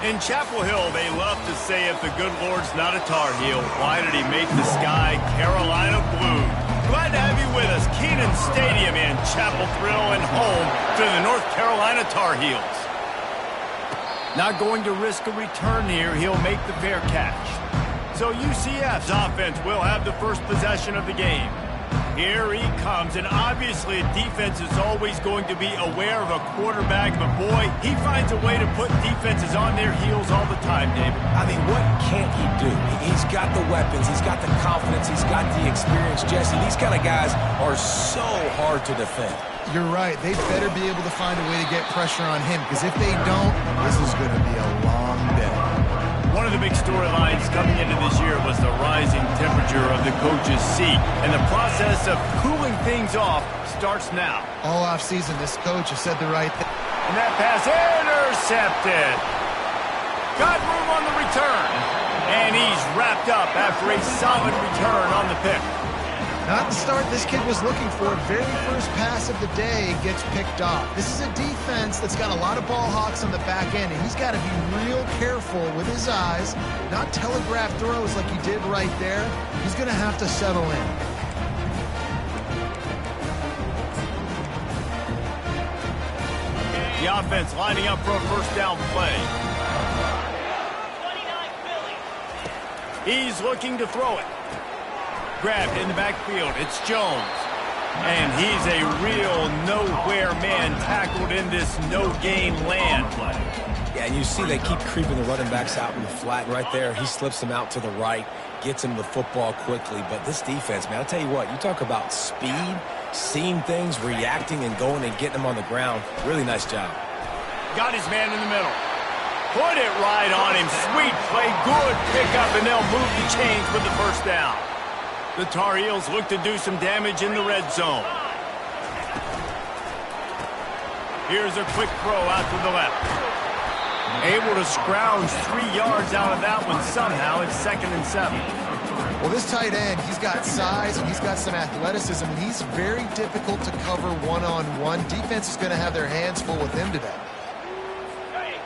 In Chapel Hill, they love to say if the good Lord's not a Tar Heel, why did he make the sky Carolina blue? Glad to have you with us. Kenan Stadium in Chapel Thrill and home to the North Carolina Tar Heels. Not going to risk a return here. He'll make the fair catch. So UCF's offense will have the first possession of the game. Here he comes, and obviously defense is always going to be aware of a quarterback, but boy, he finds a way to put defenses on their heels all the time, David. I mean, what can't he do? He's got the weapons, he's got the confidence, he's got the experience. Jesse, these kind of guys are so hard to defend. You're right. They better be able to find a way to get pressure on him, because if they don't, this is going to be a long day. One of the big storylines coming into this year was the rising temperature of the coach's seat, and the process of cooling things off starts now. All offseason, this coach has said the right thing. And that pass intercepted. Got room on the return, and he's wrapped up after a solid return on the pick. Not the start this kid was looking for. Very first pass of the day gets picked off. This is a defense that's got a lot of ball hawks on the back end, and he's got to be real careful with his eyes, not telegraph throws like he did right there. He's going to have to settle in. The offense lining up for a first down play. He's looking to throw it. Grabbed in the backfield. It's Jones. And he's a real nowhere man tackled in this no-gain land. Yeah, and you see they keep creeping the running backs out in the flat. Right there, he slips them out to the right, gets him the football quickly. But this defense, man, I'll tell you what, you talk about speed, seeing things, reacting, and going and getting them on the ground. Really nice job. Got his man in the middle. Put it right on him. Sweet play. Good pickup, and they'll move the chains with the first down. The Tar Heels look to do some damage in the red zone. Here's a quick throw out to the left. Able to scrounge 3 yards out of that one somehow. It's 2nd and 7. Well, this tight end, he's got size and he's got some athleticism, and he's very difficult to cover one-on-one. Defense is going to have their hands full with him today.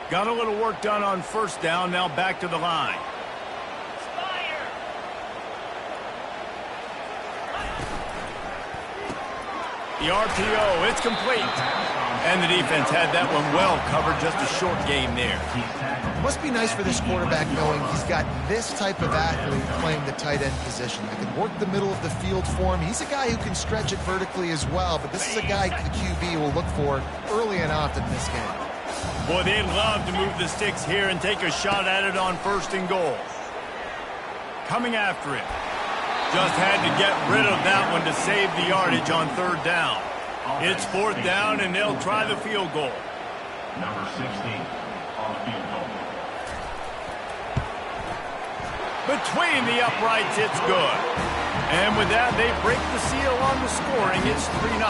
Got a little work done on first down. Now back to the line. The RPO, it's complete. And the defense had that one well covered, just a short game there. It must be nice for this quarterback knowing he's got this type of athlete playing the tight end position. That can work the middle of the field for him. He's a guy who can stretch it vertically as well, but this is a guy the QB will look for early and often in this game. Boy, they'd love to move the sticks here and take a shot at it on 1st and goal. Coming after it. Just had to get rid of that one to save the yardage on 3rd down. It's 4th down, and they'll try the field goal. Number 16 on the field goal. Between the uprights, it's good. And with that, they break the seal on the scoring. It's 3-0.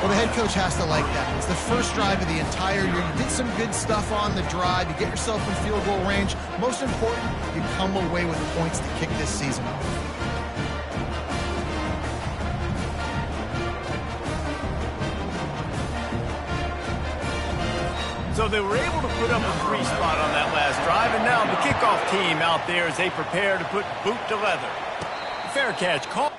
Well, the head coach has to like that. It's the first drive of the entire year. You did some good stuff on the drive. You get yourself in field goal range. Most important, you come away with points to kick this season off. So they were able to put up a 3 spot on that last drive, and now the kickoff team out there as they prepare to put boot to leather. Fair catch call.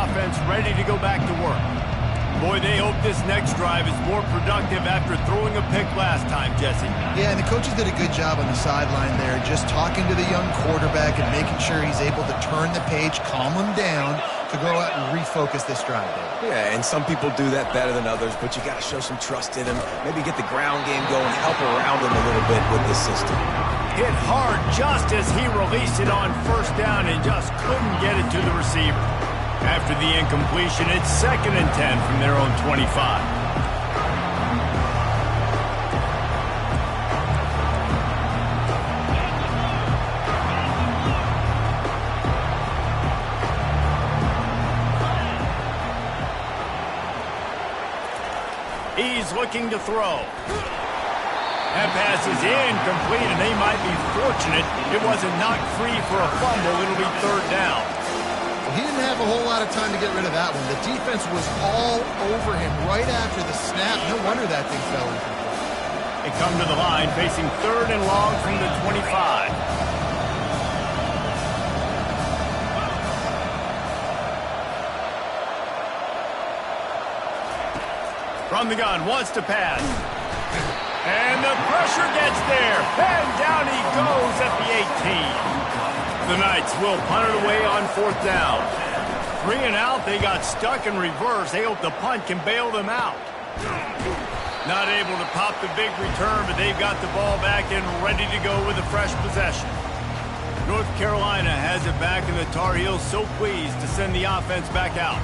offense ready to go back to work. Boy, they hope this next drive is more productive after throwing a pick last time, Jesse. Yeah, and the coaches did a good job on the sideline there, just talking to the young quarterback and making sure he's able to turn the page, calm him down, to go out and refocus this drive there. Yeah, and some people do that better than others, but you got to show some trust in him. Maybe get the ground game going, help around him a little bit with this system. Hit hard just as he released it on first down and just couldn't get it to the receiver. After the incompletion, it's 2nd and 10 from their own 25. He's looking to throw. That pass is incomplete, and they might be fortunate it wasn't knocked free for a fumble. It'll be 3rd down. He didn't have a whole lot of time to get rid of that one. The defense was all over him right after the snap. No wonder that thing fell incomplete. They come to the line facing 3rd and long from the 25. From the gun, wants to pass. And the pressure gets there. And down he goes at the 18. The Knights will punt it away on 4th down. 3 and out, they got stuck in reverse. They hope the punt can bail them out. Not able to pop the big return, but they've got the ball back and ready to go with a fresh possession. North Carolina has it back, and the Tar Heels so pleased to send the offense back out.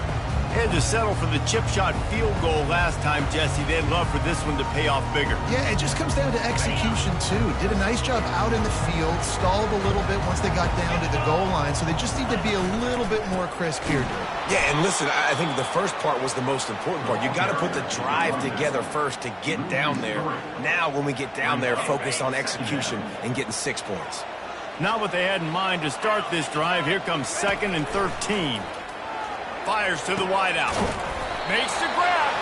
They had to settle for the chip shot field goal last time, Jesse. They'd love for this one to pay off bigger. Yeah, it just comes down to execution, too. Did a nice job out in the field, stalled a little bit once they got down to the goal line, so they just need to be a little bit more crisp here, dude. Yeah, and listen, I think the first part was the most important part. You got to put the drive together first to get down there. Now, when we get down there, focus on execution and getting 6 points. Not what they had in mind to start this drive. Here comes 2nd and 13. Fires to the wideout. Makes the grab.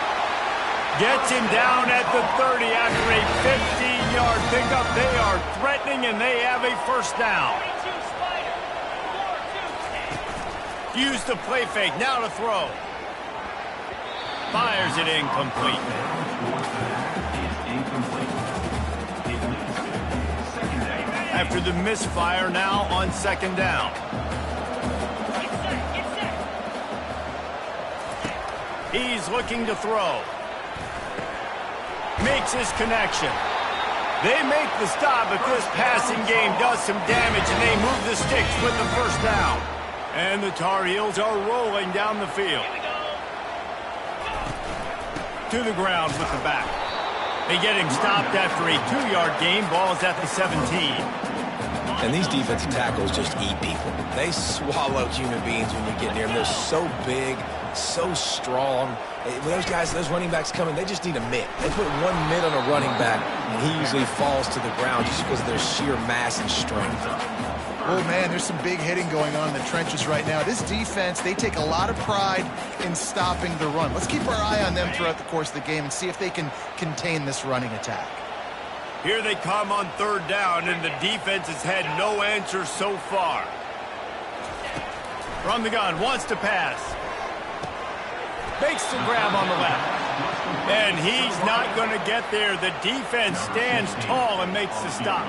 Gets him down at the 30 after a 15-yard pickup. They are threatening, and they have a first down. Use the play fake. Now to throw. Fires it incomplete. After the misfire, now on 2nd down. He's looking to throw. Makes his connection. They make the stop, but this passing game does some damage, and they move the sticks with the first down. And the Tar Heels are rolling down the field. To the ground with the back. They get him stopped after a 2-yard gain. Ball is at the 17. And these defensive tackles just eat people. They swallow human beings when you get near them. They're so big, so strong. When those guys, those running backs coming, they just need a mitt. They put 1 mitt on a running back, and he usually falls to the ground just because of their sheer mass and strength. Oh, man, there's some big hitting going on in the trenches right now. This defense, they take a lot of pride in stopping the run. Let's keep our eye on them throughout the course of the game and see if they can contain this running attack. Here they come on 3rd down, and the defense has had no answers so far. From the gun, wants to pass. Makes the grab on the left. And he's not going to get there. The defense stands tall and makes the stop.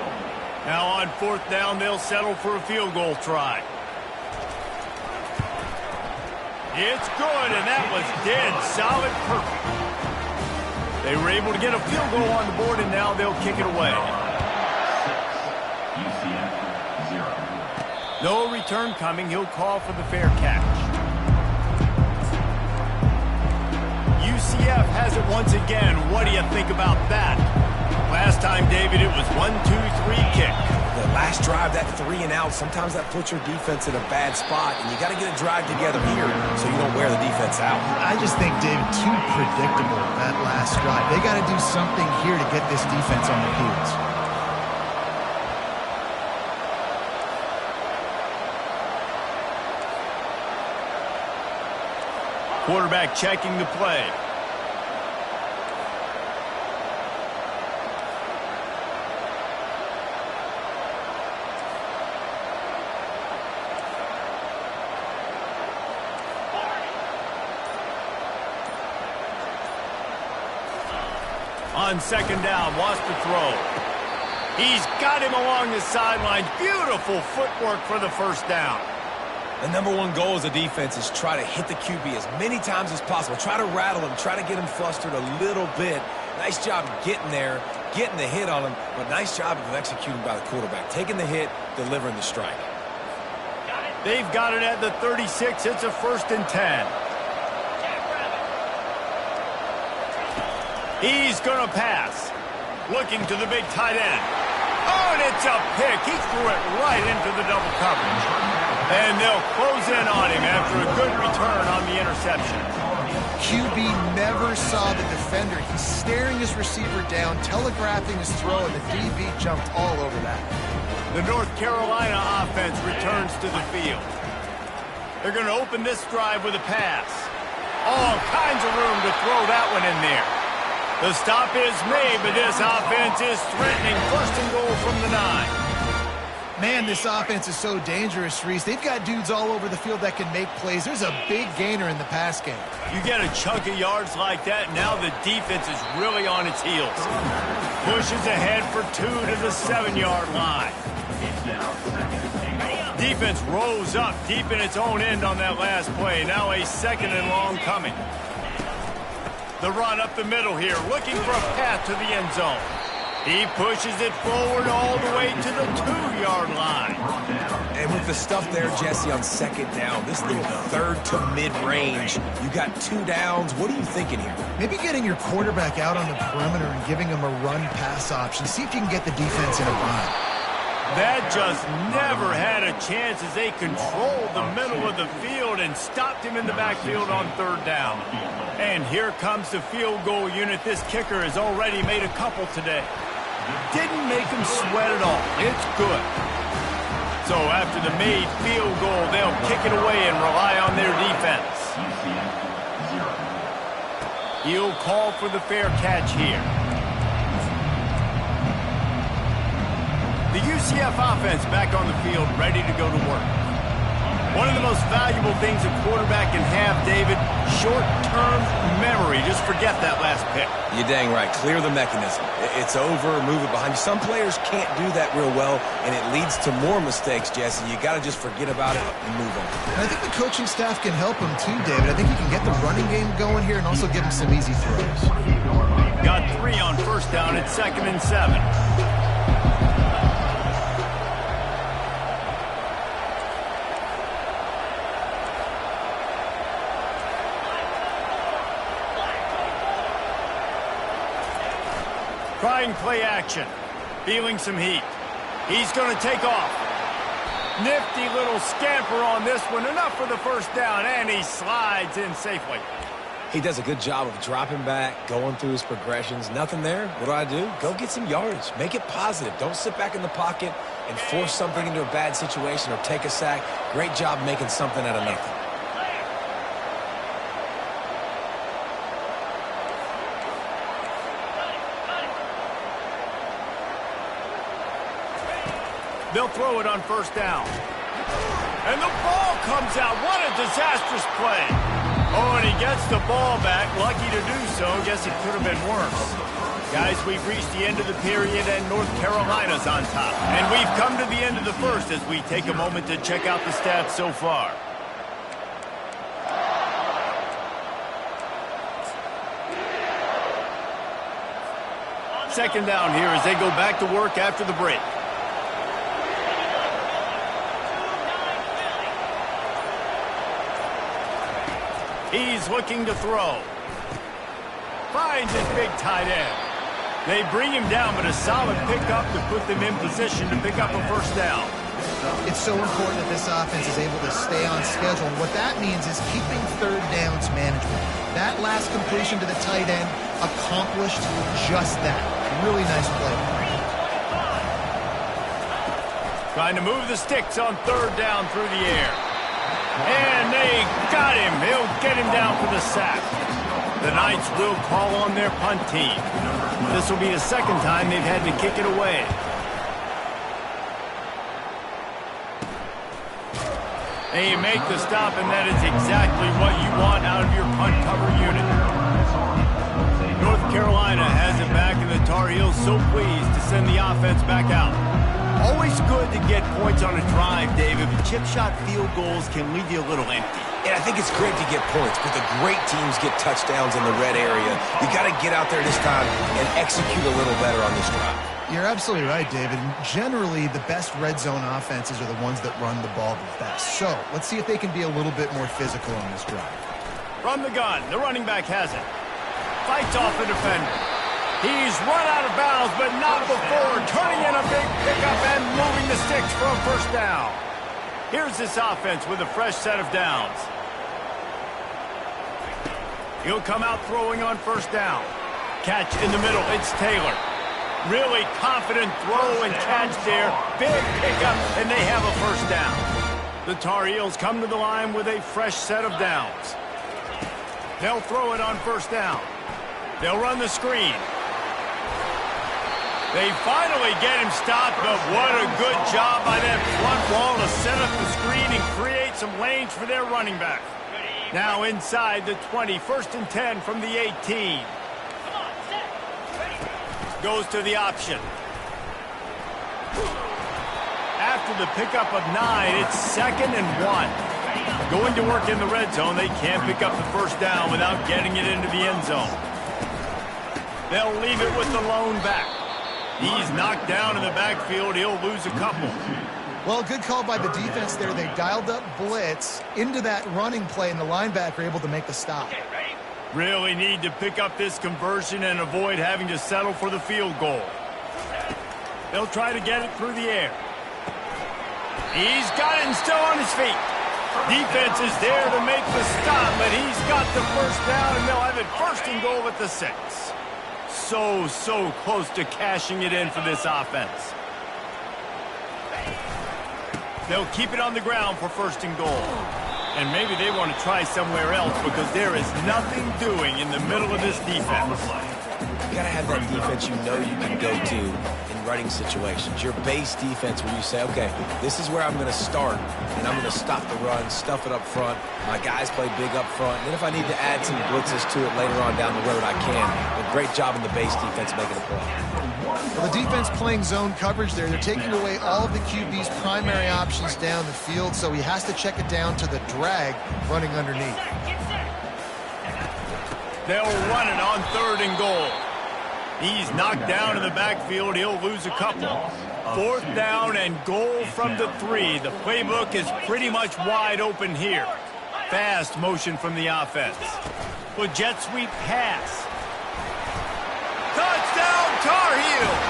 Now on 4th down, they'll settle for a field goal try. It's good, and that was dead solid, perfect. They were able to get a field goal on the board, and now they'll kick it away. No return coming. He'll call for the fair catch. UCF has it once again. What do you think about that? Last time, David, it was 1-2-3 kick. The last drive, that 3 and out, sometimes that puts your defense in a bad spot, and you got to get a drive together here so you don't wear the defense out. I just think, David, too predictable, that last drive. They got to do something here to get this defense on their heels. Quarterback checking the play. On second down, wants to throw. He's got him along the sidelines. Beautiful footwork for the first down. The number one goal as a defense is try to hit the QB as many times as possible. Try to rattle him. Try to get him flustered a little bit. Nice job getting there, getting the hit on him, but nice job of executing by the quarterback. Taking the hit, delivering the strike. They've got it at the 36. It's a 1st and 10. He's going to pass. Looking to the big tight end. Oh, and it's a pick. He threw it right into the double coverage. And they'll close in on him after a good return on the interception. QB never saw the defender. He's staring his receiver down, telegraphing his throw, and the DB jumped all over that. The North Carolina offense returns to the field. They're going to open this drive with a pass. All kinds of room to throw that one in there. The stop is made, but this offense is threatening. 1st and goal from the 9. Man, this offense is so dangerous, Reese. They've got dudes all over the field that can make plays. There's a big gainer in the pass game. You get a chunk of yards like that, now the defense is really on its heels. Pushes ahead for 2 to the 7-yard line. Defense rose up deep in its own end on that last play. Now a 2nd and long coming. The run up the middle here, looking for a path to the end zone. He pushes it forward all the way to the 2-yard line. And with the stuff there, Jesse, on 2nd down, this is the 3rd to mid-range. You got 2 downs. What are you thinking here? Maybe getting your quarterback out on the perimeter and giving him a run-pass option. See if you can get the defense in a bind. That just never had a chance as they controlled the middle of the field and stopped him in the backfield on 3rd down. And here comes the field goal unit. This kicker has already made a couple today. Didn't make him sweat at all. It's good. So after the made field goal, they'll kick it away and rely on their defense. He'll call for the fair catch here. The UCF offense back on the field, ready to go to work. One of the most valuable things a quarterback can have, David, short-term memory. Just forget that last pick. You're dang right. Clear the mechanism. It's over, move it behind you. Some players can't do that real well, and it leads to more mistakes, Jesse. You got to just forget about it and move on. And I think the coaching staff can help him too, David. I think he can get the running game going here and also give him some easy throws. Got 3 on 1st down at 2nd and 7. Trying play action. Feeling some heat. He's going to take off. Nifty little scamper on this one. Enough for the 1st down, and he slides in safely. He does a good job of dropping back, going through his progressions. Nothing there. What do? Go get some yardage. Make it positive. Don't sit back in the pocket and force something into a bad situation or take a sack. Great job making something out of nothing. They'll throw it on 1st down. And the ball comes out. What a disastrous play. Oh, and he gets the ball back. Lucky to do so. Guess it could have been worse. Guys, we've reached the end of the period, and North Carolina's on top. And we've come to the end of the 1st as we take a moment to check out the stats so far. Second down here as they go back to work after the break. He's looking to throw. Finds his big tight end. They bring him down, but a solid pickup to put them in position to pick up a 1st down. It's so important that this offense is able to stay on schedule. And what that means is keeping 3rd downs management. That last completion to the tight end accomplished just that. Really nice play. Trying to move the sticks on 3rd down through the air. And they got him. He'll get him down for the sack. The Knights will call on their punt team. This will be the 2nd time they've had to kick it away. They make the stop, and that is exactly what you want out of your punt cover unit. North Carolina has it back so pleased to send the offense back out. Always good to get points on a drive, David, but chip shot field goals can leave you a little empty. And I think it's great to get points, but the great teams get touchdowns in the red area. You got to get out there this time and execute a little better on this drive. You're absolutely right, David. Generally, the best red zone offenses are the ones that run the ball the best. So let's see if they can be a little bit more physical on this drive. From the gun, the running back has it. Fights off the defender. He's run out of bounds, but not before turning in a big pickup and moving the sticks for a first down. Here's this offense with a fresh set of downs. He'll come out throwing on first down. Catch in the middle, it's Taylor. Really confident throw and catch there. Big pickup, and they have a first down. The Tar Heels come to the line with a fresh set of downs. They'll throw it on first down. They'll run the screen. They finally get him stopped, but what a good job by that front wall to set up the screen and create some lanes for their running back. Now inside the 20, 1st and 10 from the 18. Goes to the option. After the pickup of 9, it's 2nd and 1. Going to work in the red zone, they can't pick up the first down without getting it into the end zone. They'll leave it with the lone back. He's knocked down in the backfield. He'll lose a couple. Well, good call by the defense there. They dialed up blitz into that running play, and the linebacker able to make the stop. Really need to pick up this conversion and avoid having to settle for the field goal. They'll try to get it through the air. He's got it and still on his feet. Defense is there to make the stop, but he's got the first down, and they'll have it 1st and goal at the 6. So close to cashing it in for this offense. They'll keep it on the ground for 1st and goal. And maybe they want to try somewhere else because there is nothing doing in the middle of this defense. You got to have that defense you know you can go to in running situations. Your base defense where you say, okay, this is where I'm going to start, and I'm going to stop the run, stuff it up front. My guys play big up front. And then if I need to add some blitzes to it later on down the road, I can. But great job in the base defense making a play. Well, the defense playing zone coverage there. They're taking away all of the QB's primary options down the field, so he has to check it down to the drag running underneath. They'll run it on 3rd and goal. He's knocked down in the backfield. He'll lose a couple. 4th down and goal from the 3. The playbook is pretty much wide open here. Fast motion from the offense. With jet sweep pass. Touchdown, Tar Heels!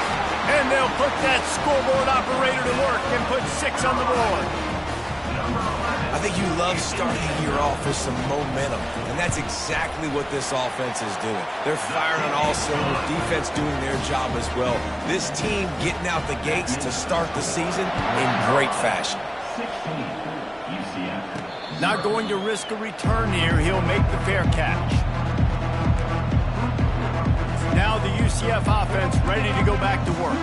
And they'll put that scoreboard operator to work and put 6 on the board. I think you love starting the year off with some momentum, and that's exactly what this offense is doing. They're firing on all cylinders, defense doing their job as well. This team getting out the gates to start the season in great fashion. Not going to risk a return here. He'll make the fair catch. Now the UCF offense ready to go back to work.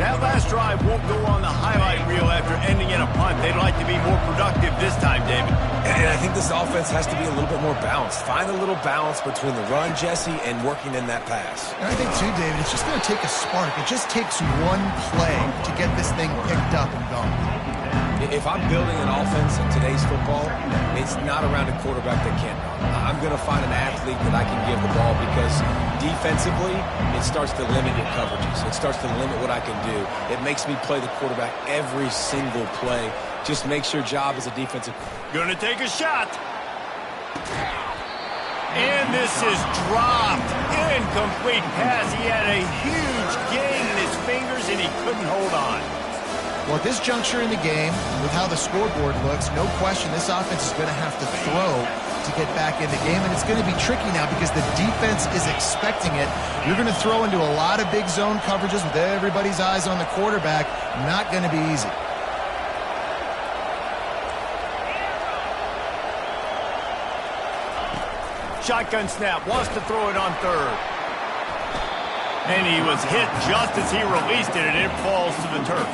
That last drive won't go on the highlight reel after ending in a punt. They'd like to be more productive this time, David. And I think this offense has to be a little bit more balanced. Find a little balance between the run, Jesse, and working in that pass. And I think, too, David, it's just going to take a spark. It just takes one play to get this thing picked up and gone. If I'm building an offense in today's football, it's not around a quarterback that can't run. I'm going to find an athlete that I can give the ball because defensively, it starts to limit your coverages. It starts to limit what I can do. It makes me play the quarterback every single play. Just makes your job as a defensive. Going to take a shot. And this is dropped. Incomplete pass. He had a huge gain in his fingers, and he couldn't hold on. Well, at this juncture in the game, with how the scoreboard looks, no question this offense is going to have to throw to get back in the game, and it's going to be tricky now because the defense is expecting it. You're going to throw into a lot of big zone coverages with everybody's eyes on the quarterback. Not going to be easy. Shotgun snap, wants to throw it on 3rd. And he was hit just as he released it, and it falls to the turf.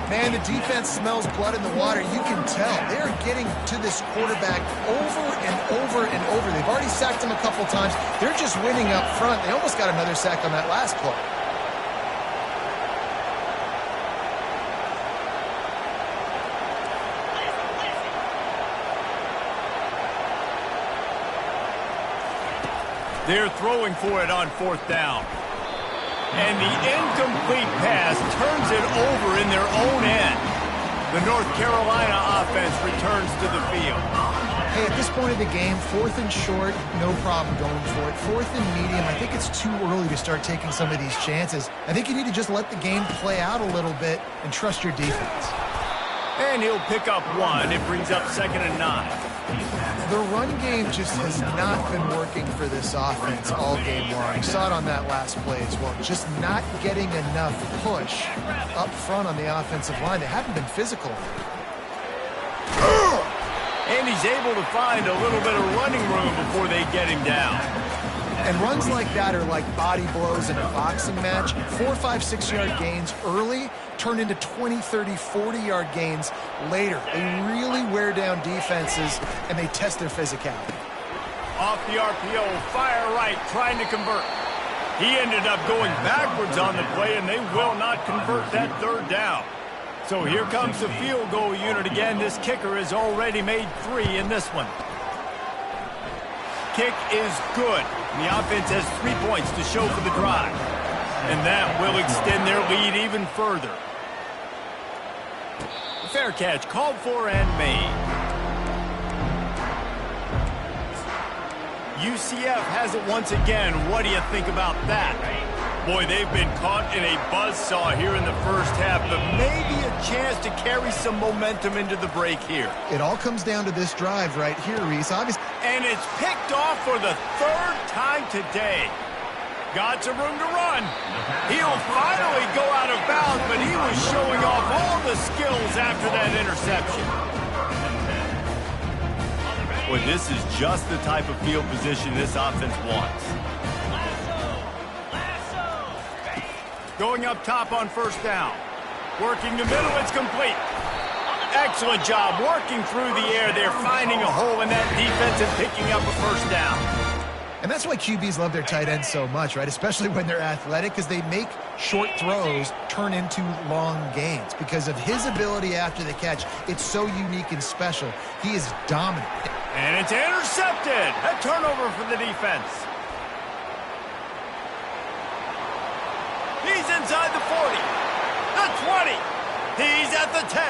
Man, the defense smells blood in the water. You can tell. They're getting to this quarterback over and over and over. They've already sacked him a couple times. They're just winning up front. They almost got another sack on that last play. They're throwing for it on 4th down. And the incomplete pass turns it over in their own end. The North Carolina offense returns to the field. Hey, at this point of the game, 4th and short, no problem going for it. 4th and medium, I think it's too early to start taking some of these chances. I think you need to just let the game play out a little bit and trust your defense. And he'll pick up 1. It brings up 2nd and 9. The run game just has not been working for this offense all game long. You saw it on that last play as well. Just not getting enough push up front on the offensive line. They haven't been physical. And he's able to find a little bit of running room before they get him down. And runs like that are like body blows in a boxing match. 4, 5, 6-yard gains early turn into 20, 30, 40-yard gains later. They really wear down defenses, and they test their physicality. Off the RPO, fire right, trying to convert. He ended up going backwards on the play, and they will not convert that 3rd down. So here comes the field goal unit again. This kicker has already made 3 in this one. Kick is good. The offense has 3 points to show for the drive. And that will extend their lead even further. Fair catch called for and made. UCF has it once again. What do you think about that? Boy, they've been caught in a buzzsaw here in the first half, but maybe a chance to carry some momentum into the break here. It all comes down to this drive right here, Reese. Obviously. And it's picked off for the 3rd time today. Got some room to run. He'll finally go out of bounds, but he was showing off all the skills after that interception. Well, this is just the type of field position this offense wants. Going up top on 1st down. Working the middle, it's complete. Excellent job working through the air. They're finding a hole in that defense and picking up a 1st down. And that's why QBs love their tight ends so much, right? Especially when they're athletic, because they make short throws turn into long gains. Because of his ability after the catch, it's so unique and special. He is dominant. And it's intercepted. A turnover for the defense. He's inside the 40, the 20. He's at the 10.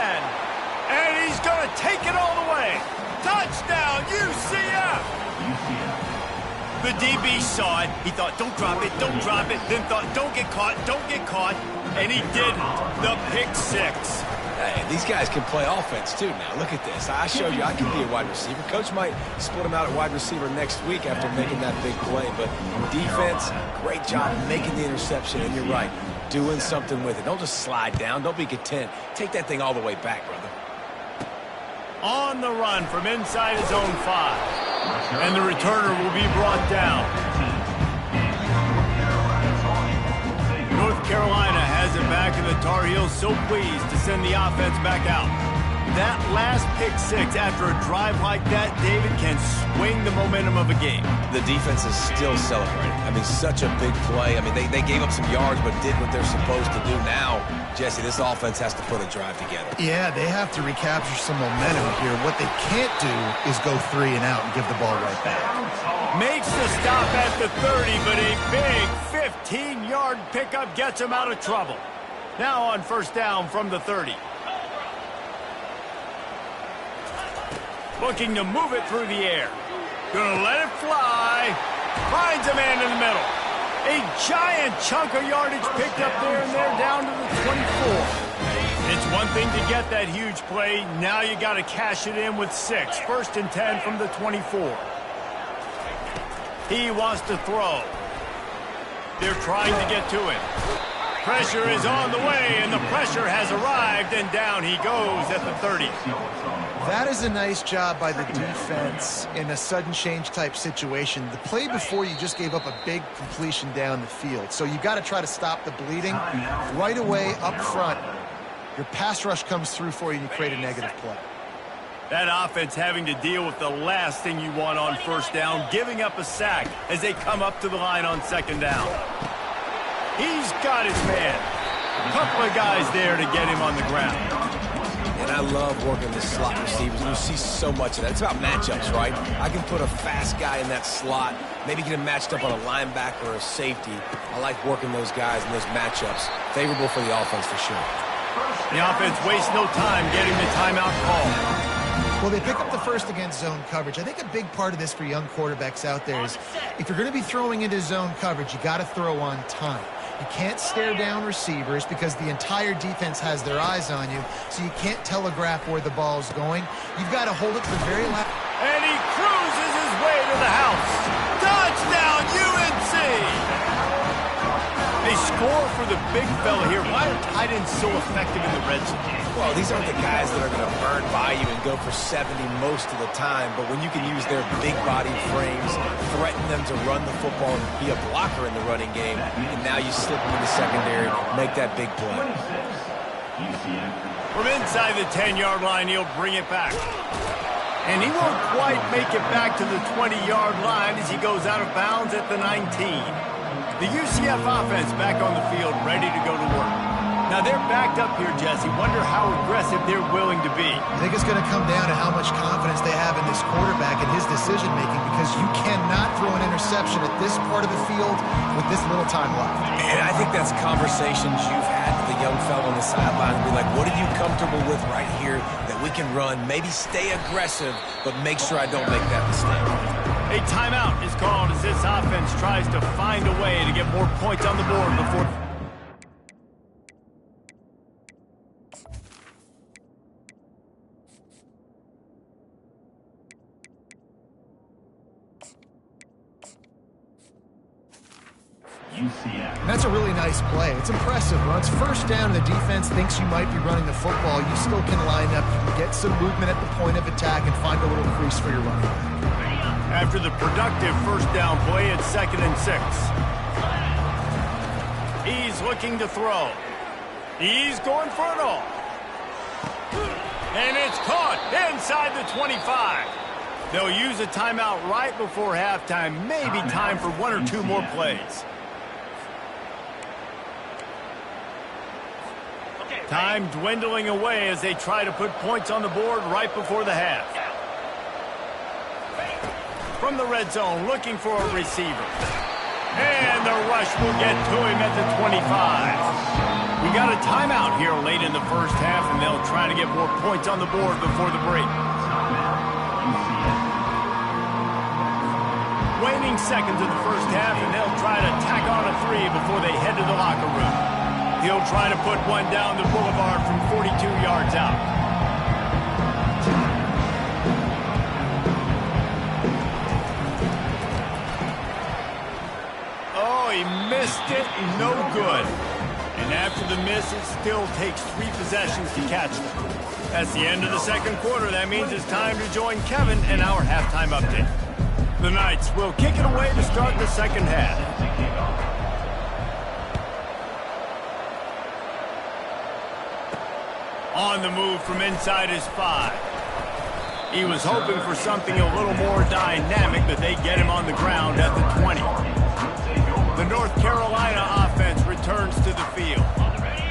And he's going to take it all the way. Touchdown, UCF. The DB saw it. He thought, don't drop it, don't drop it. Then thought, don't get caught, don't get caught. And he didn't. The pick 6. Hey, these guys can play offense, too, now. Look at this. I showed you I can be a wide receiver. Coach might split him out at wide receiver next week after making that big play. But defense, great job making the interception. And you're right, doing something with it. Don't just slide down. Don't be content. Take that thing all the way back, brother. On the run from inside his own 5. And the returner will be brought down. North Carolina has it back, and the Tar Heels so pleased to send the offense back out. That last pick 6 after a drive like that, David, can swing the momentum of a game. The defense is still celebrating. I mean, such a big play. I mean, they gave up some yards but did what they're supposed to do. Now, Jesse, this offense has to put a drive together. Yeah, they have to recapture some momentum here. What they can't do is go 3 and out and give the ball right back. Makes the stop at the 30, but a big 15-yard pickup gets him out of trouble. Now on 1st down from the 30. Looking to move it through the air. Gonna let it fly. Finds a man in the middle. A giant chunk of yardage picked up there, and they're down to the 24. It's one thing to get that huge play. Now you got to cash it in with 6. 1st and 10 from the 24. He wants to throw. They're trying to get to him. Pressure is on the way, and the pressure has arrived, and down he goes at the 30. That is a nice job by the defense in a sudden change type situation. The play before, you just gave up a big completion down the field. So you got to try to stop the bleeding right away up front. Your pass rush comes through for you and you create a negative play. That offense having to deal with the last thing you want on 1st down, giving up a sack as they come up to the line on 2nd down. He's got his man. A couple of guys there to get him on the ground. And and I love working the slot receivers. You see so much of that. It's about matchups, right? I can put a fast guy in that slot, maybe get him matched up on a linebacker or a safety. I like working those guys in those matchups. Favorable for the offense for sure. The offense wastes no time getting the timeout call. Well, they pick up the first against zone coverage. I think a big part of this for young quarterbacks out there is if you're going to be throwing into zone coverage, you got to throw on time. You can't stare down receivers because the entire defense has their eyes on you, so you can't telegraph where the ball's going. You've got to hold it to the very last. And he cruises his way to the house. Touchdown, UNC! They score for the big fella here. Why are tight ends so effective in the red zone? Well, these aren't the guys that are going to burn by you and go for 70 most of the time, but when you can use their big-bodied frames, threaten them to run the football and be a blocker in the running game, and now you slip them in the secondary, make that big play. From inside the 10-yard line, he'll bring it back. And he won't quite make it back to the 20-yard line as he goes out of bounds at the 19. The UCF offense back on the field, ready to go to work. Now they're backed up here, Jesse. Wonder how aggressive they're willing to be. I think it's going to come down to how much confidence they have in this quarterback and his decision-making, because you cannot throw an interception at this part of the field with this little time left. And I think that's conversations you've had with the young fellow on the sideline and be like, what are you comfortable with right here that we can run? Maybe stay aggressive, but make sure I don't make that mistake. A timeout is called as this offense tries to find a way to get more points on the board before... And that's a really nice play. It's impressive. When it's first down and the defense thinks you might be running the football, you still can line up. You can get some movement at the point of attack and find a little crease for your running back. After the productive first down play, it's 2nd and 6. He's looking to throw. He's going for it all. And it's caught inside the 25. They'll use a timeout right before halftime. Maybe time for one or two more plays. Time dwindling away as they try to put points on the board right before the half. From the red zone, looking for a receiver. And the rush will get to him at the 25. We got a timeout here late in the first half, and they'll try to get more points on the board before the break. Waning seconds of the first half, and they'll try to tack on a 3 before they head to the locker room. He'll try to put one down the boulevard from 42 yards out. Oh, he missed it. No good. And after the miss, it still takes 3 possessions to catch them. That's the end of the second quarter. That means it's time to join Kevin in our halftime update. The Knights will kick it away to start the second half. On the move from inside his 5. He was hoping for something a little more dynamic, but they get him on the ground at the 20. The North Carolina offense returns to the field.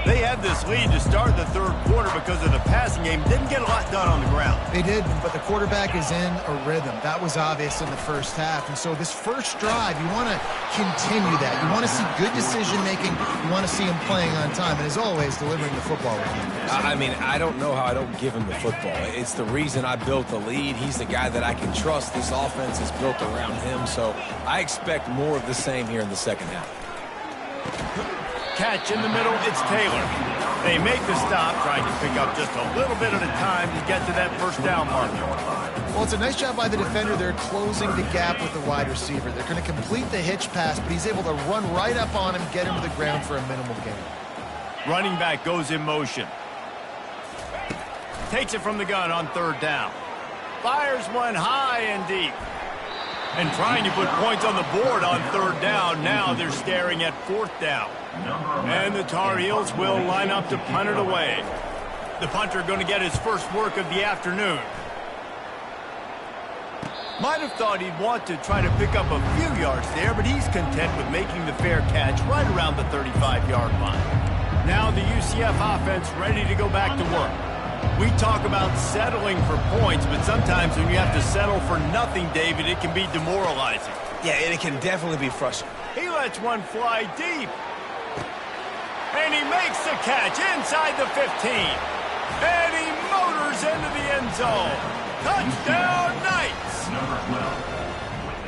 They had this lead to start the third quarter because of the passing game. Didn't get a lot done on the ground. They did, but the quarterback is in a rhythm. That was obvious in the first half. And so this first drive, you want to continue that. You want to see good decision-making. You want to see him playing on time. And as always, delivering the football with him. I mean, I don't know how I don't give him the football. It's the reason I built the lead. He's the guy that I can trust. This offense is built around him. So I expect more of the same here in the second half. Catch in the middle, it's Taylor. They make the stop, trying to pick up just a little bit at a time to get to that first down marker. Well, it's a nice job by the defender. They're closing the gap with the wide receiver. They're going to complete the hitch pass, but he's able to run right up on him, get him to the ground for a minimal gain. Running back goes in motion. Takes it from the gun on third down. Fires one high and deep. And trying to put points on the board on third down. Now they're staring at fourth down. And the Tar Heels will line up to punt it away. The punter going to get his first work of the afternoon. Might have thought he'd want to try to pick up a few yards there, but he's content with making the fair catch right around the 35-yard line. Now the UCF offense ready to go back to work. We talk about settling for points, but sometimes when you have to settle for nothing, David, it can be demoralizing. Yeah, and it can definitely be frustrating. He lets one fly deep. And he makes the catch inside the 15. And he motors into the end zone. Touchdown, Knights! Number 12.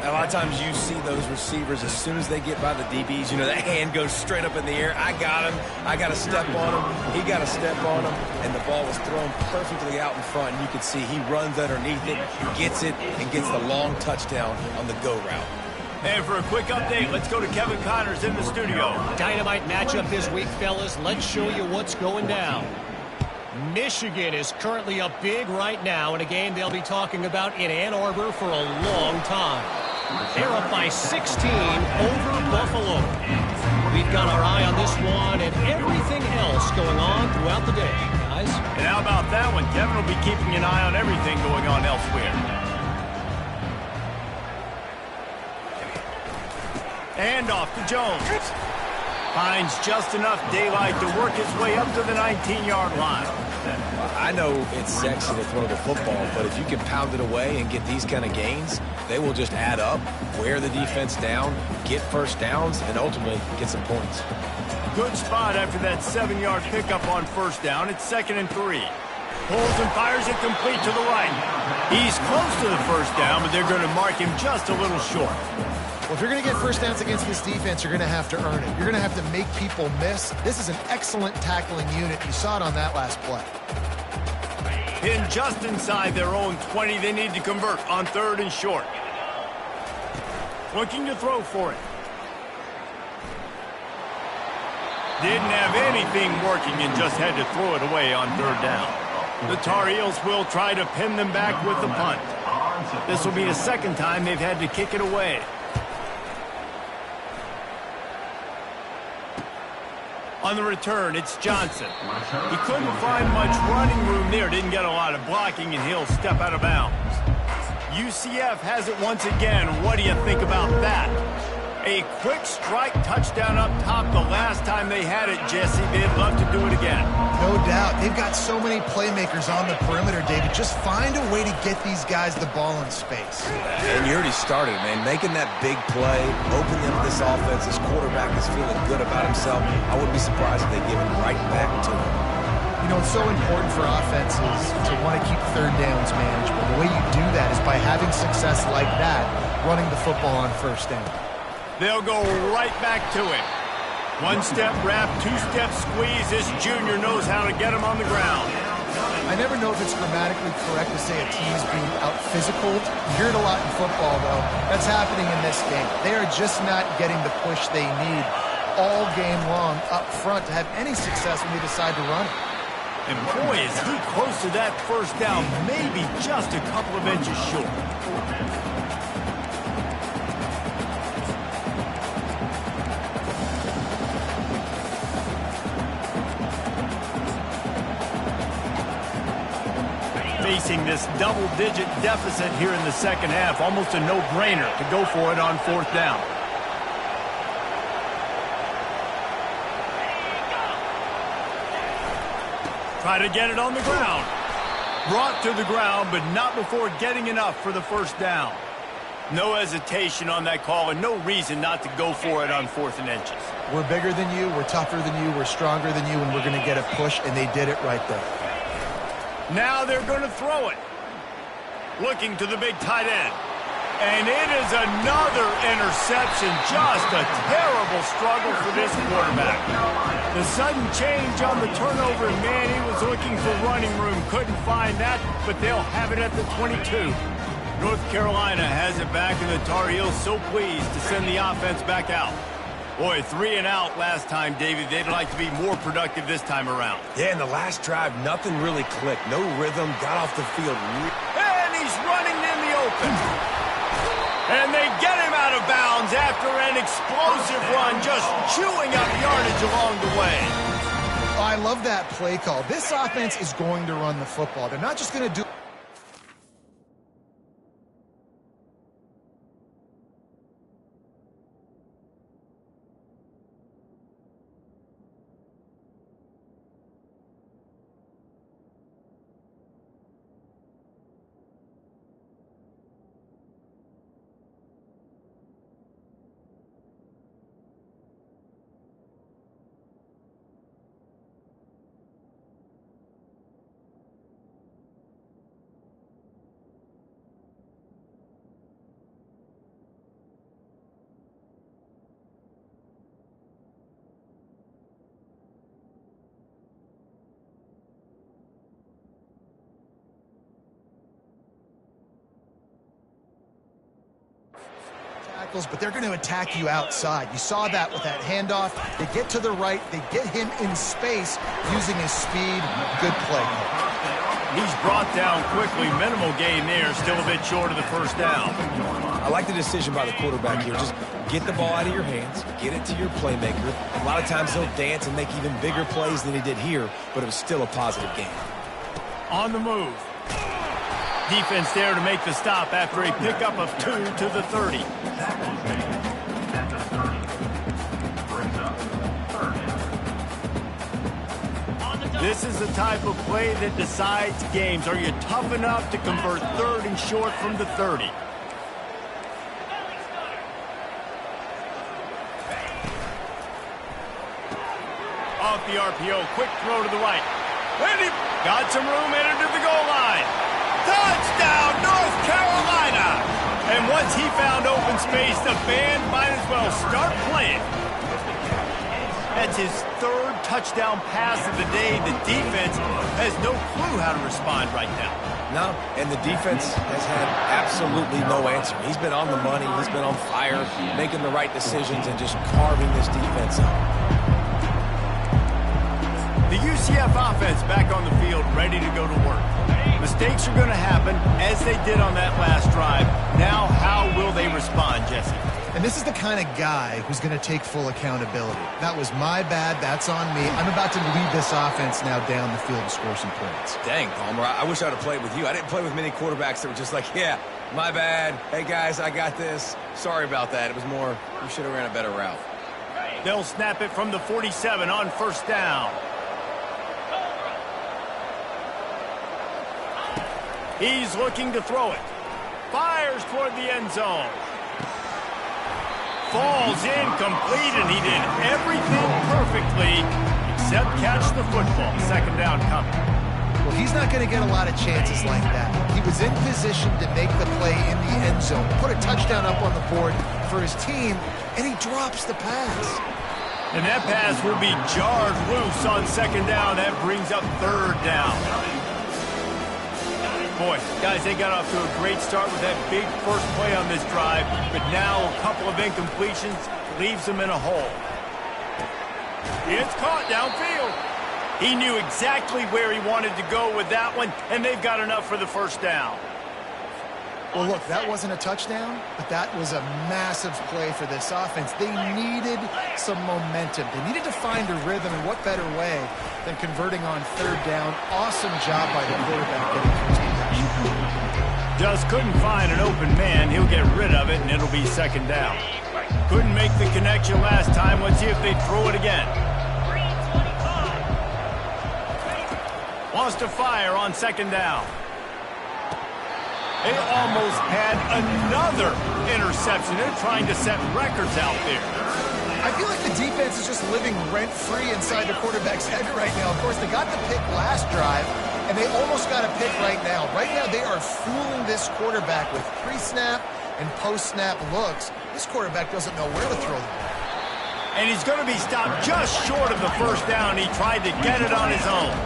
A lot of times you see those receivers, as soon as they get by the DBs, you know, that hand goes straight up in the air. I got him. I got to step on him. He got to step on him. And the ball was thrown perfectly out in front. And you can see he runs underneath it, gets it, and gets the long touchdown on the go route. And for a quick update, let's go to Kevin Connors in the studio. Dynamite matchup this week, fellas. Let's show you what's going down. Michigan is currently up big right now in a game they'll be talking about in Ann Arbor for a long time. They're up by 16 over Buffalo. We've got our eye on this one and everything else going on throughout the day, guys. And how about that one? Kevin will be keeping an eye on everything going on elsewhere. And off to Jones. Finds just enough daylight to work his way up to the 19-yard line. I know it's sexy to throw the football, but if you can pound it away and get these kind of gains, they will just add up, wear the defense down, get first downs, and ultimately get some points. Good spot after that 7-yard pickup on first down. It's 2nd and 3. Pulls and fires it complete to the right. He's close to the first down, but they're going to mark him just a little short. Well, if you're going to get first downs against this defense, you're going to have to earn it. You're going to have to make people miss. This is an excellent tackling unit. You saw it on that last play. In just inside their own 20, they need to convert on 3rd and short. Looking to throw for it. Didn't have anything working and just had to throw it away on 3rd down. The Tar Heels will try to pin them back with the punt. This will be the 2nd time they've had to kick it away. On the return, it's Johnson. He couldn't find much running room there. Didn't get a lot of blocking, and he'll step out of bounds. UCF has it once again. What do you think about that? A quick strike touchdown up top the last time they had it, Jesse. They'd love to do it again. No doubt. They've got so many playmakers on the perimeter, David. Just find a way to get these guys the ball in space. And you already started, man. Making that big play, opening up this offense. This quarterback is feeling good about himself. I wouldn't be surprised if they give it right back to him. You know, it's so important for offenses to want to keep 3rd downs manageable. The way you do that is by having success like that, running the football on 1st down. They'll go right back to it. 1-step wrap, 2-step squeeze. This junior knows how to get him on the ground. I never know if it's grammatically correct to say a team is being out-physicaled. You hear it a lot in football, though. That's happening in this game. They are just not getting the push they need all game long up front to have any success when they decide to run it. And boy, is he close to that first down, maybe just a couple of inches short. Facing this double-digit deficit here in the 2nd half, almost a no-brainer to go for it on 4th down. Try to get it on the ground. Brought to the ground, but not before getting enough for the first down. No hesitation on that call and no reason not to go for it on 4th and inches. We're bigger than you, we're tougher than you, we're stronger than you, and we're going to get a push, and they did it right there. Now they're going to throw it. Looking to the big tight end. And it is another interception. Just a terrible struggle for this quarterback. The sudden change on the turnover, and man, he was looking for running room. Couldn't find that, but they'll have it at the 22. North Carolina has it back, and the Tar Heels so pleased to send the offense back out. Boy, 3 and out last time, David. They'd like to be more productive this time around. Yeah, in the last drive, nothing really clicked. No rhythm, got off the field. And he's running in the open. And they get him out of bounds after an explosive run, just chewing up yardage along the way. I love that play call. This offense is going to run the football. They're not just going to do tackles, but they're going to attack you outside. You saw that with that handoff. They get to the right. They get him in space using his speed. Good play. He's brought down quickly. Minimal gain there. Still a bit short of the first down. I like the decision by the quarterback here. Just get the ball out of your hands, get it to your playmaker. A lot of times he'll dance and make even bigger plays than he did here, but it was still a positive game. On the move. Defense there to make the stop after a pickup of 2 to the 30. This is the type of play that decides games. Are you tough enough to convert 3rd and short from the 30? Off the RPO, quick throw to the right. And he got some room, entered to the goal line. Touchdown, North Carolina! And once he found open space, the band might as well start playing. That's his 3rd touchdown pass of the day. The defense has no clue how to respond right now. No, and the defense has had absolutely no answer. He's been on the money, he's been on fire, making the right decisions and just carving this defense up. The UCF offense back on the field, ready to go to work. Mistakes are going to happen, as they did on that last drive. Now, how will they respond, Jesse? And this is the kind of guy who's going to take full accountability. That was my bad. That's on me. I'm about to lead this offense now down the field and score some points. Dang, Palmer, I wish I would have played with you. I didn't play with many quarterbacks that were just like, yeah, my bad. Hey, guys, I got this. Sorry about that. It was more, we should have ran a better route. They'll snap it from the 47 on 1st down. He's looking to throw it. Fires toward the end zone. Falls incomplete, and he did everything perfectly except catch the football. 2nd down coming. Well, he's not going to get a lot of chances like that. He was in position to make the play in the end zone, put a touchdown up on the board for his team, and he drops the pass. And that pass will be jarred loose on 2nd down. That brings up 3rd down. Boy, guys, they got off to a great start with that big first play on this drive, but now a couple of incompletions leaves them in a hole. It's caught downfield. He knew exactly where he wanted to go with that one, and they've got enough for the 1st down. Well, look, that wasn't a touchdown, but that was a massive play for this offense. They needed some momentum. They needed to find a rhythm, and what better way than converting on 3rd down. Awesome job by the quarterback getting through his compassion. Just couldn't find an open man. He'll get rid of it, and it'll be 2nd down. Couldn't make the connection last time. Let's see if they throw it again. Wants to fire on 2nd down. They almost had another interception. They're trying to set records out there. I feel like the defense is just living rent-free inside the quarterback's head right now. Of course, they got the pick last drive, and they almost got a pick right now. Right now, they are fooling this quarterback with pre-snap and post-snap looks. This quarterback doesn't know where to throw the ball. And he's going to be stopped just short of the 1st down. He tried to get it on his own.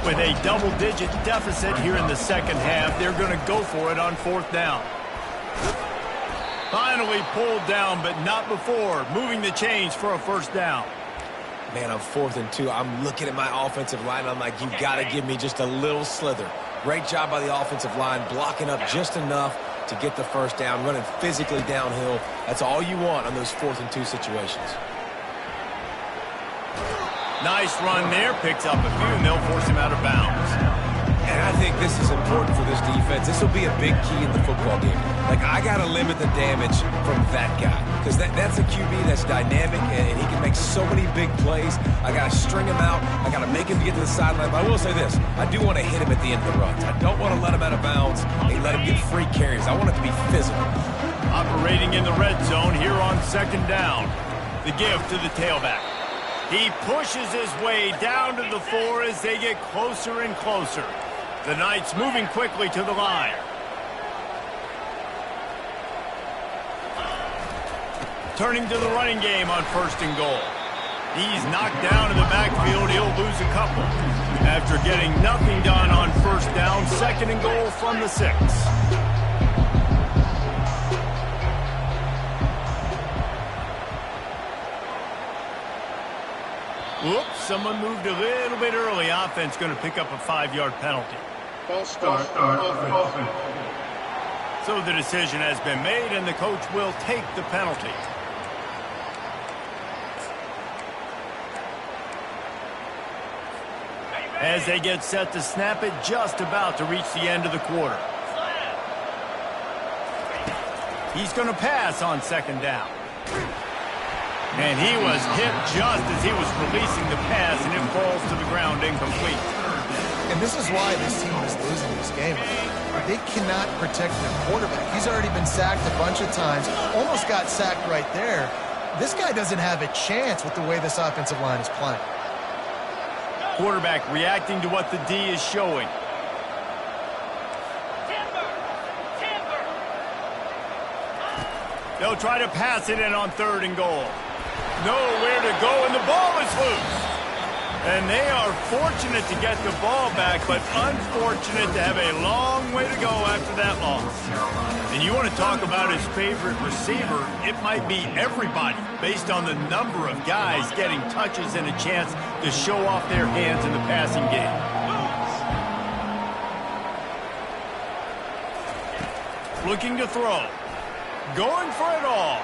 With a double-digit deficit here in the 2nd half, they're going to go for it on 4th down. Finally pulled down, but not before. Moving the chains for a 1st down. Man, on 4th and 2, I'm looking at my offensive line. I'm like, you got to give me just a little slither. Great job by the offensive line, blocking up just enough to get the 1st down, running physically downhill. That's all you want on those 4th and 2 situations. Nice run there, picks up a few, and they'll force him out of bounds. And I think this is important for this defense. This will be a big key in the football game. Like, I got to limit the damage from that guy. Because that's a QB that's dynamic, and he can make so many big plays. I got to string him out. I got to make him get to the sideline. But I will say this. I do want to hit him at the end of the runs. I don't want to let him out of bounds and let him get free carries. I want it to be physical. Operating in the red zone here on 2nd down. The give to the tailback. He pushes his way down to the 4 as they get closer and closer. The Knights moving quickly to the line. Turning to the running game on 1st and goal. He's knocked down in the backfield. He'll lose a couple. After getting nothing done on 1st down, 2nd and goal from the 6. Oops, someone moved a little bit early. Offense going to pick up a 5-yard penalty. False start offense. So the decision has been made, and the coach will take the penalty. As they get set to snap it, just about to reach the end of the quarter. He's going to pass on second down. And he was hit just as he was releasing the pass, and it falls to the ground incomplete. And this is why this team is losing this game. They cannot protect their quarterback. He's already been sacked a bunch of times, almost got sacked right there. This guy doesn't have a chance with the way this offensive line is playing. Quarterback reacting to what the D is showing. They'll try to pass it in on 3rd and goal. Nowhere to go, and the ball is loose. And they are fortunate to get the ball back, but unfortunate to have a long way to go after that loss. And you want to talk about his favorite receiver, it might be everybody, based on the number of guys getting touches and a chance to show off their hands in the passing game. Looking to throw. Going for it all.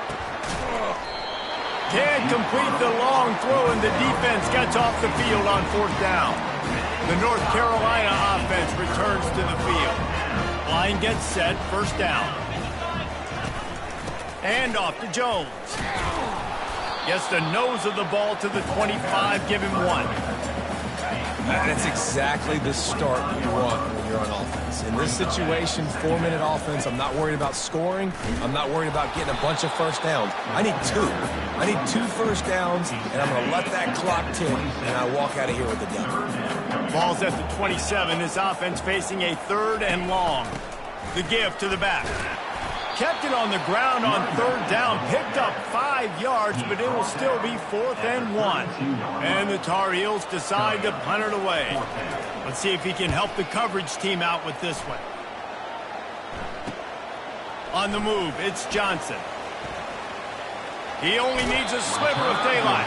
Can't complete the long throw, and the defense gets off the field on 4th down. The North Carolina offense returns to the field. Line gets set, 1st down. And off to Jones. Gets the nose of the ball to the 25, give him 1. That's exactly the start you want when you're on offense. In this situation, 4-minute offense, I'm not worried about scoring. I'm not worried about getting a bunch of first downs. I need 2. I need 2 first downs, and I'm going to let that clock tick, and I walk out of here with a W. Ball's at the 27. His offense facing a 3rd and long. The give to the back. Kept it on the ground on 3rd down. Picked up 5 yards, but it will still be 4th and 1. And the Tar Heels decide to punt it away. Let's see if he can help the coverage team out with this one. On the move, it's Johnson. He only needs a sliver of daylight.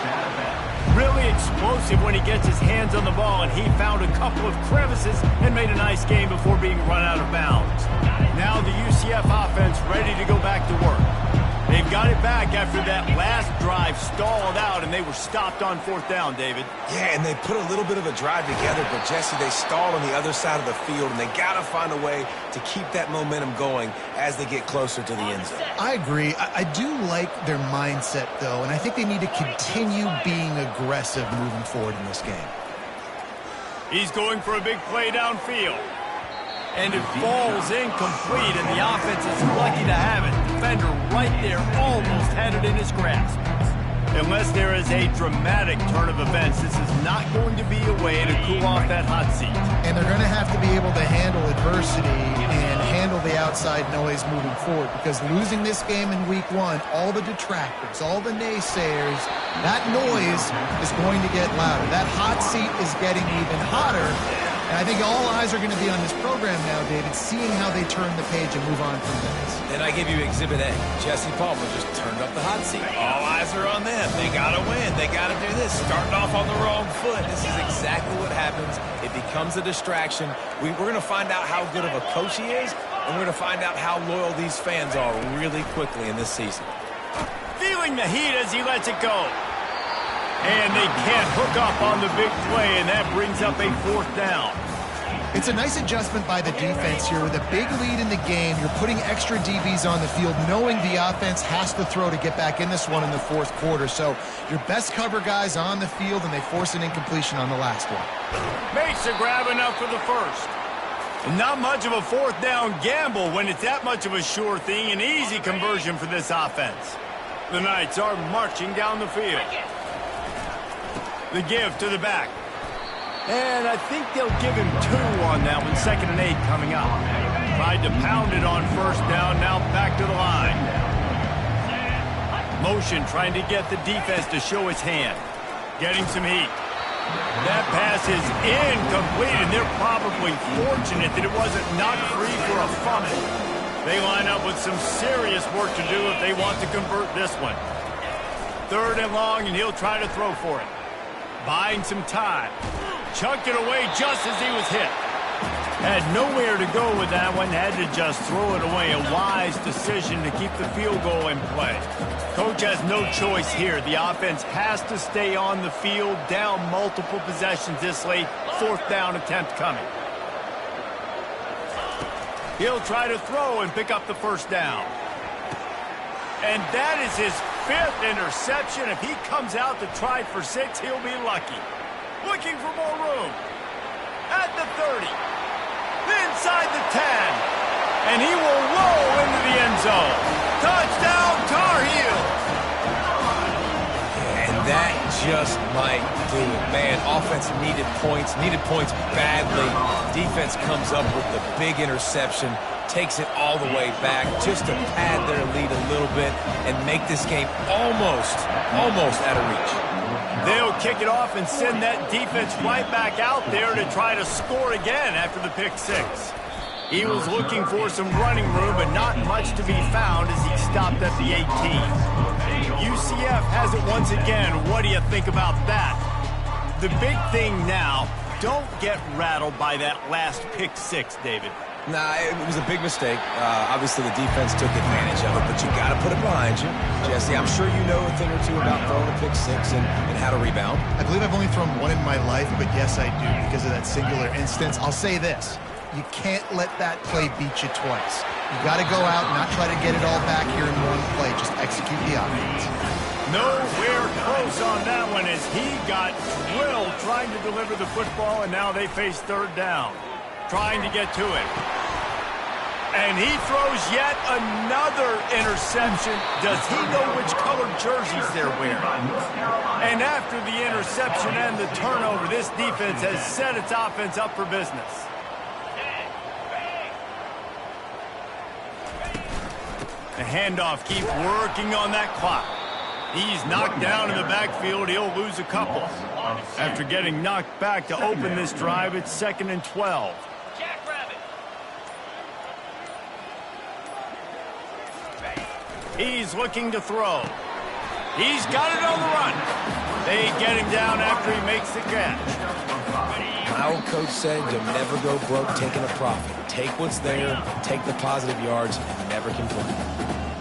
Really explosive when he gets his hands on the ball, and he found a couple of crevices and made a nice game before being run out of bounds. Now the UCF offense ready to go back to work. They've got it back after that last drive stalled out, and they were stopped on 4th down, David. Yeah, and they put a little bit of a drive together, but Jesse, they stalled on the other side of the field, and they got to find a way to keep that momentum going as they get closer to the end zone. I agree. I do like their mindset, though, and I think they need to continue being aggressive moving forward in this game. He's going for a big play downfield. And it falls incomplete, and the offense is lucky to have it. Defender right there almost had it in his grasp. Unless there is a dramatic turn of events, this is not going to be a way to cool off that hot seat. And they're going to have to be able to handle adversity and handle the outside noise moving forward, because losing this game in week 1, all the detractors, all the naysayers, that noise is going to get louder. That hot seat is getting even hotter. And I think all eyes are going to be on this program now, David, seeing how they turn the page and move on from this. And I give you Exhibit A. Jesse Palmer just turned up the hot seat. All eyes are on them. They got to win. They got to do this. Starting off on the wrong foot. This is exactly what happens. It becomes a distraction. We're going to find out how good of a coach he is, and we're going to find out how loyal these fans are really quickly in this season. Feeling the heat as he lets it go. And they can't hook up on the big play, and that brings up a 4th down. It's a nice adjustment by the defense here. With a big lead in the game, you're putting extra DBs on the field, knowing the offense has to throw to get back in this one in the 4th quarter. So your best cover guys on the field, and they force an incompletion on the last one. Makes the grab enough for the 1st. And not much of a 4th down gamble when it's that much of a sure thing. An easy conversion for this offense. The Knights are marching down the field. The give to the back. And I think they'll give him 2 on that one. 2nd and 8 coming up. Tried to pound it on 1st down. Now back to the line. Motion trying to get the defense to show his hand. Getting some heat. That pass is incomplete, and they're probably fortunate that it wasn't knocked free for a fumble. They line up with some serious work to do if they want to convert this one. 3rd and long, and he'll try to throw for it. Buying some time. Chucked it away just as he was hit. Had nowhere to go with that one. Had to just throw it away. A wise decision to keep the field goal in play. Coach has no choice here. The offense has to stay on the field, down multiple possessions this late. 4th down attempt coming. He'll try to throw and pick up the 1st down. And that is his 5th interception. If he comes out to try for 6, he'll be lucky. Looking for more room. At the 30. Inside the 10. And he will roll into the end zone. Touchdown, Tar Heels. And that just might do it. Man, offense needed points badly. Defense comes up with the big interception, takes it all the way back just to pad their lead a little bit and make this game almost out of reach. They'll kick it off and send that defense right back out there to try to score again after the pick 6. He was looking for some running room, but not much to be found as he stopped at the 18. UCF has it once again. What do you think about that? The big thing now, don't get rattled by that last pick 6, David. Nah, it was a big mistake. Obviously, the defense took advantage of it, but you got to put it behind you. Jesse, I'm sure you know a thing or two about throwing a pick 6 and how to rebound. I believe I've only thrown one in my life, but yes, I do because of that singular instance. I'll say this. You can't let that play beat you twice. You got to go out and not try to get it all back here in one play. Just execute the offense. Nowhere close on that one as he got drilled trying to deliver the football, and now they face 3rd down. Trying to get to it. And he throws yet another interception. Does he know which colored jerseys they're wearing? And after the interception and the turnover, this defense has set its offense up for business. The handoff keeps working on that clock. He's knocked down in the backfield. He'll lose a couple. After getting knocked back to open this drive, it's 2nd and 12. He's looking to throw. He's got it on the run. They get him down after he makes the catch. My old coach said you'll never go broke taking a profit. Take what's there, take the positive yards, and never complain.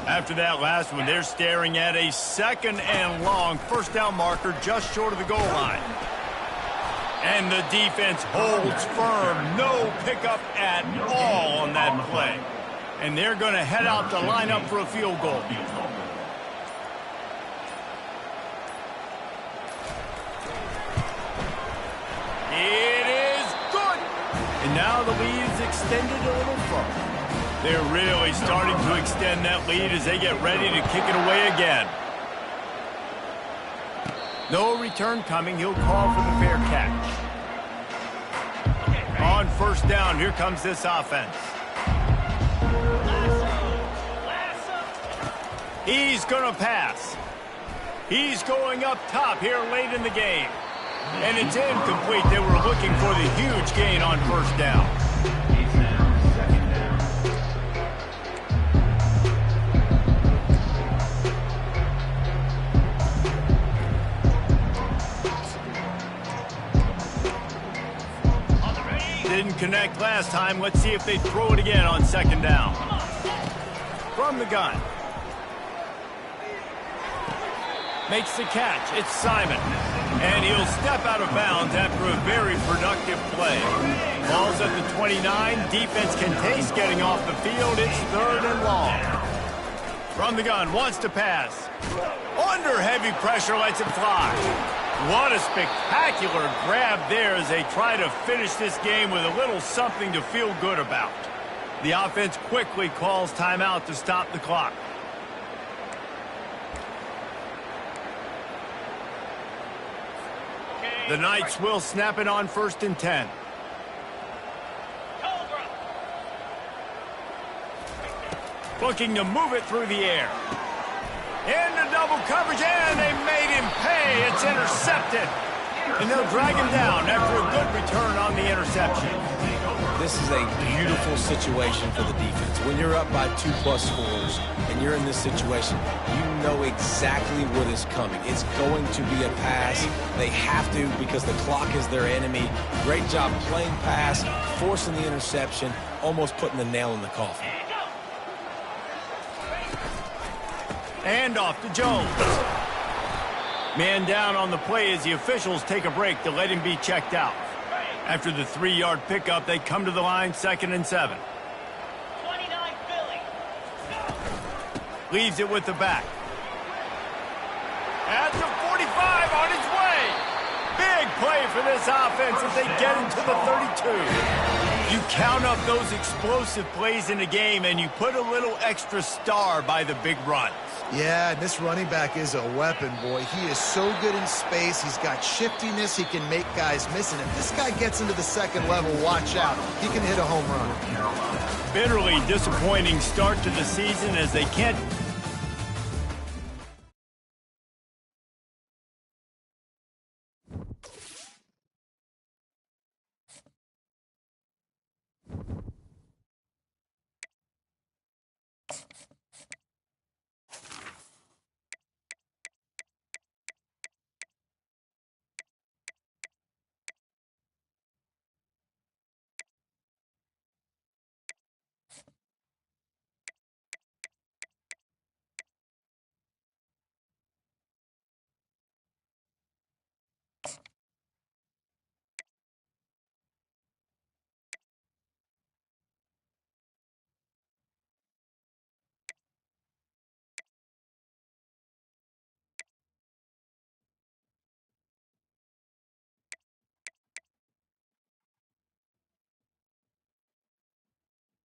After that last one, they're staring at a 2nd and long 1st down marker just short of the goal line. And the defense holds firm. No pickup at all on that play. And they're going to head out to line up for a field goal. It is good. And now the lead is extended a little further. They're really starting to extend that lead as they get ready to kick it away again. No return coming. He'll call for the fair catch. On 1st down, here comes this offense. He's going to pass. He's going up top here late in the game. And it's incomplete. They were looking for the huge gain on 1st down. Didn't connect last time. Let's see if they throw it again on 2nd down. From the gun. Makes the catch. It's Simon. And he'll step out of bounds after a very productive play. Ball's at the 29. Defense can taste getting off the field. It's 3rd and long. From the gun. Wants to pass. Under heavy pressure. Lets it fly. What a spectacular grab there as they try to finish this game with a little something to feel good about. The offense quickly calls timeout to stop the clock. The Knights will snap it on 1st and 10. Looking to move it through the air. Into double coverage, and they made him pay. It's intercepted. And they'll drag him down after a good return on the interception. This is a beautiful situation for the defense. When you're up by 2+ scores and you're in this situation, you know exactly what is coming. It's going to be a pass. They have to because the clock is their enemy. Great job playing pass, forcing the interception, almost putting the nail in the coffin. And off to Jones. Man down on the play as the officials take a break to let him be checked out. After the 3-yard pickup, they come to the line, 2nd and 7. 29 Philly. Leaves it with the back. At the 45 on his way. Big play for this offense as they get into the 32. You count up those explosive plays in a game, and you put a little extra star by the big runs. Yeah, and this running back is a weapon, boy. He is so good in space. He's got shiftiness. He can make guys miss. And if this guy gets into the second level, watch out. He can hit a home run. Bitterly disappointing start to the season as they can't